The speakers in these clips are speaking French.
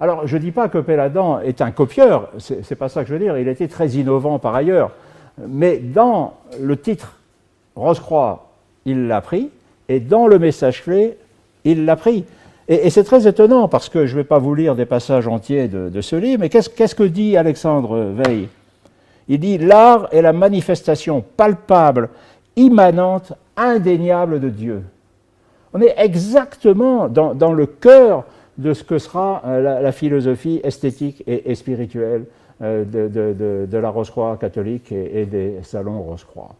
Alors, je ne dis pas que Péladan est un copieur, c'est pas ça que je veux dire, il était très innovant par ailleurs, mais dans le titre Rose-Croix, il l'a pris, et dans le message clé, il l'a pris. Et c'est très étonnant, parce que je ne vais pas vous lire des passages entiers de ce livre, mais qu'est-ce que dit Alexandre Veil? Il dit « L'art est la manifestation palpable, immanente, indéniable de Dieu ». On est exactement dans le cœur de ce que sera la philosophie esthétique et spirituelle de la Rose-Croix catholique et des salons Rose-Croix.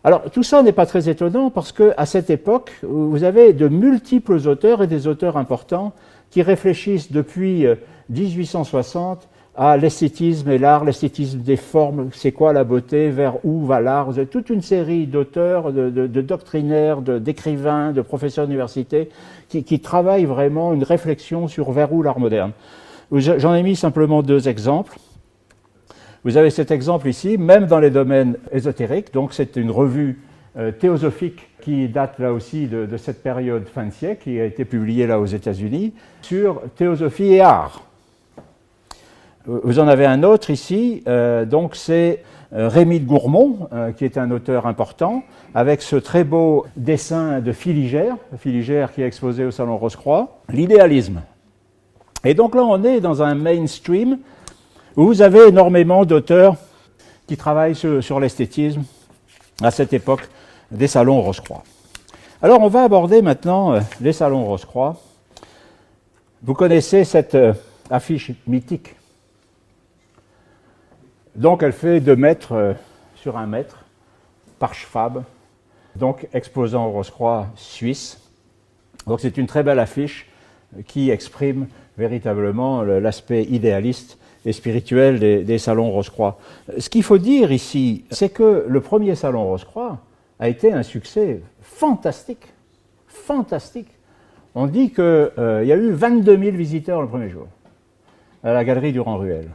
Alors, tout ça n'est pas très étonnant parce qu'à cette époque, vous avez de multiples auteurs et des auteurs importants qui réfléchissent depuis 1860 à l'esthétisme et l'art, l'esthétisme des formes, c'est quoi la beauté, vers où va l'art. Vous avez toute une série d'auteurs, de doctrinaires, d'écrivains, de professeurs d'université qui travaillent vraiment une réflexion sur vers où l'art moderne. J'en ai mis simplement 2 exemples. Vous avez cet exemple ici, même dans les domaines ésotériques, donc c'est une revue théosophique qui date là aussi de cette période fin de siècle, qui a été publiée là aux États-Unis, sur théosophie et art. Vous en avez un autre ici, donc c'est Rémy de Gourmont, qui est un auteur important, avec ce très beau dessin de Filigère qui est exposé au Salon Rose-Croix, l'idéalisme. Et donc là, on est dans un mainstream où vous avez énormément d'auteurs qui travaillent sur l'esthétisme à cette époque des salons Rose-Croix. Alors, on va aborder maintenant les salons Rose-Croix. Vous connaissez cette affiche mythique. Donc, elle fait 2 mètres sur 1 mètre, par Schwab, donc exposant Rose-Croix suisse. Donc, c'est une très belle affiche qui exprime véritablement l'aspect idéaliste et spirituel des salons Rose-Croix. Ce qu'il faut dire ici, c'est que le premier salon Rose-Croix a été un succès fantastique. Fantastique. On dit qu'il y a eu 22 000 visiteurs le premier jour à la galerie Durand-Ruel.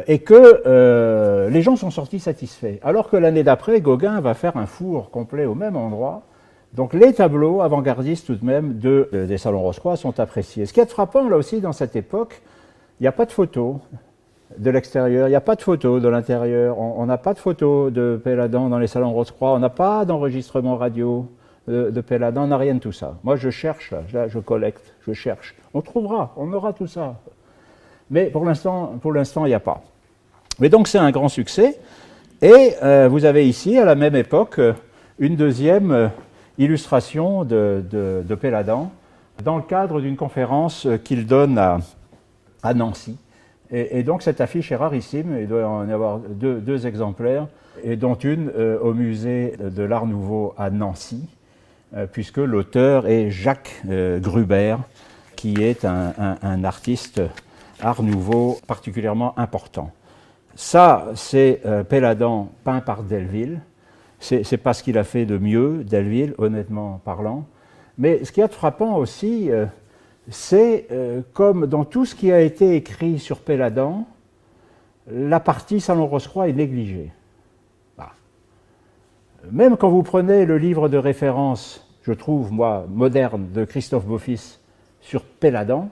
Et que les gens sont sortis satisfaits. Alors que l'année d'après, Gauguin va faire un four complet au même endroit. Donc les tableaux avant-gardistes tout de même des salons Rose-Croix sont appréciés. Ce qui est frappant là aussi dans cette époque, il n'y a pas de photos de l'extérieur, il n'y a pas de photos de l'intérieur, on n'a pas de photos de Péladan dans les salons Rose-Croix, on n'a pas d'enregistrement radio de Péladan, on n'a rien de tout ça. Moi je cherche, là, je collecte, je cherche. On trouvera, on aura tout ça. Mais pour l'instant, il n'y a pas. Mais donc c'est un grand succès. Et vous avez ici, à la même époque, une deuxième illustration de Péladan dans le cadre d'une conférence qu'il donne à Nancy. Et donc cette affiche est rarissime, il doit en y avoir deux exemplaires, et dont une au musée de l'Art Nouveau à Nancy, puisque l'auteur est Jacques Gruber, qui est un artiste Art Nouveau particulièrement important. Ça, c'est Péladan peint par Delville. C'est pas ce qu'il a fait de mieux, Delville, honnêtement parlant. Mais ce qui est frappant aussi, c'est comme dans tout ce qui a été écrit sur Péladan, la partie Salon Rose-Croix est négligée. Bah. Même quand vous prenez le livre de référence, je trouve, moi, moderne, de Christophe Beaufils sur Péladan,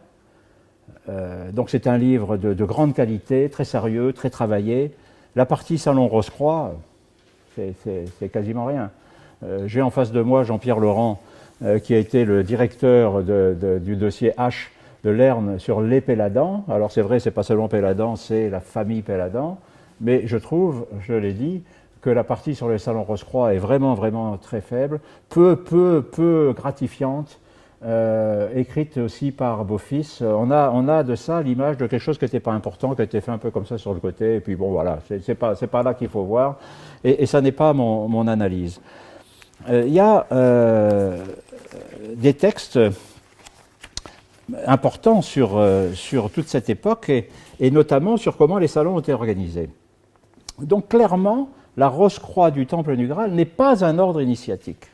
donc c'est un livre de grande qualité, très sérieux, très travaillé. La partie Salon Rose-Croix, c'est quasiment rien. J'ai en face de moi Jean-Pierre Laurent, qui a été le directeur du dossier H de Lerne sur les Péladans. Alors c'est vrai, c'est pas seulement Péladan, c'est la famille Péladan, mais je trouve, je l'ai dit, que la partie sur les salons Rose-Croix est vraiment, vraiment très faible, peu gratifiante, écrite aussi par Beaufils. On a de ça l'image de quelque chose qui n'était pas important, qui a été fait un peu comme ça sur le côté, et puis bon voilà, c'est pas là qu'il faut voir, et ça n'est pas mon analyse. Il y a des textes importants sur toute cette époque et notamment sur comment les salons ont été organisés. Donc clairement, la Rose-Croix du Temple du Graal n'est pas un ordre initiatique.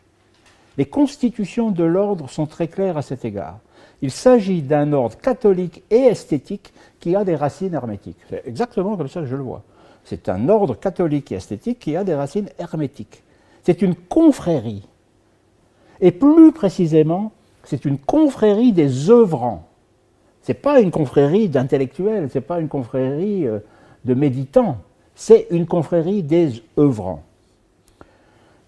Les constitutions de l'ordre sont très claires à cet égard. Il s'agit d'un ordre catholique et esthétique qui a des racines hermétiques. C'est exactement comme ça que je le vois. C'est un ordre catholique et esthétique qui a des racines hermétiques. C'est une confrérie. Et plus précisément, c'est une confrérie des œuvrants. Ce n'est pas une confrérie d'intellectuels, ce n'est pas une confrérie de méditants, c'est une confrérie des œuvrants.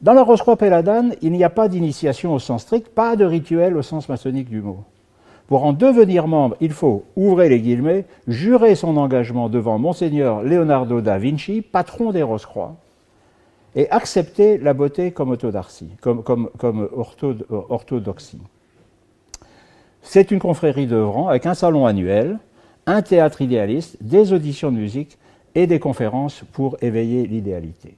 Dans la Rose-Croix Péladane, il n'y a pas d'initiation au sens strict, pas de rituel au sens maçonnique du mot. Pour en devenir membre, il faut, ouvrez les guillemets, jurer son engagement devant Monseigneur Leonardo da Vinci, patron des Rose-Croix, et accepter la beauté comme orthodoxie. C'est une confrérie d'œuvrants avec un salon annuel, un théâtre idéaliste, des auditions de musique et des conférences pour éveiller l'idéalité.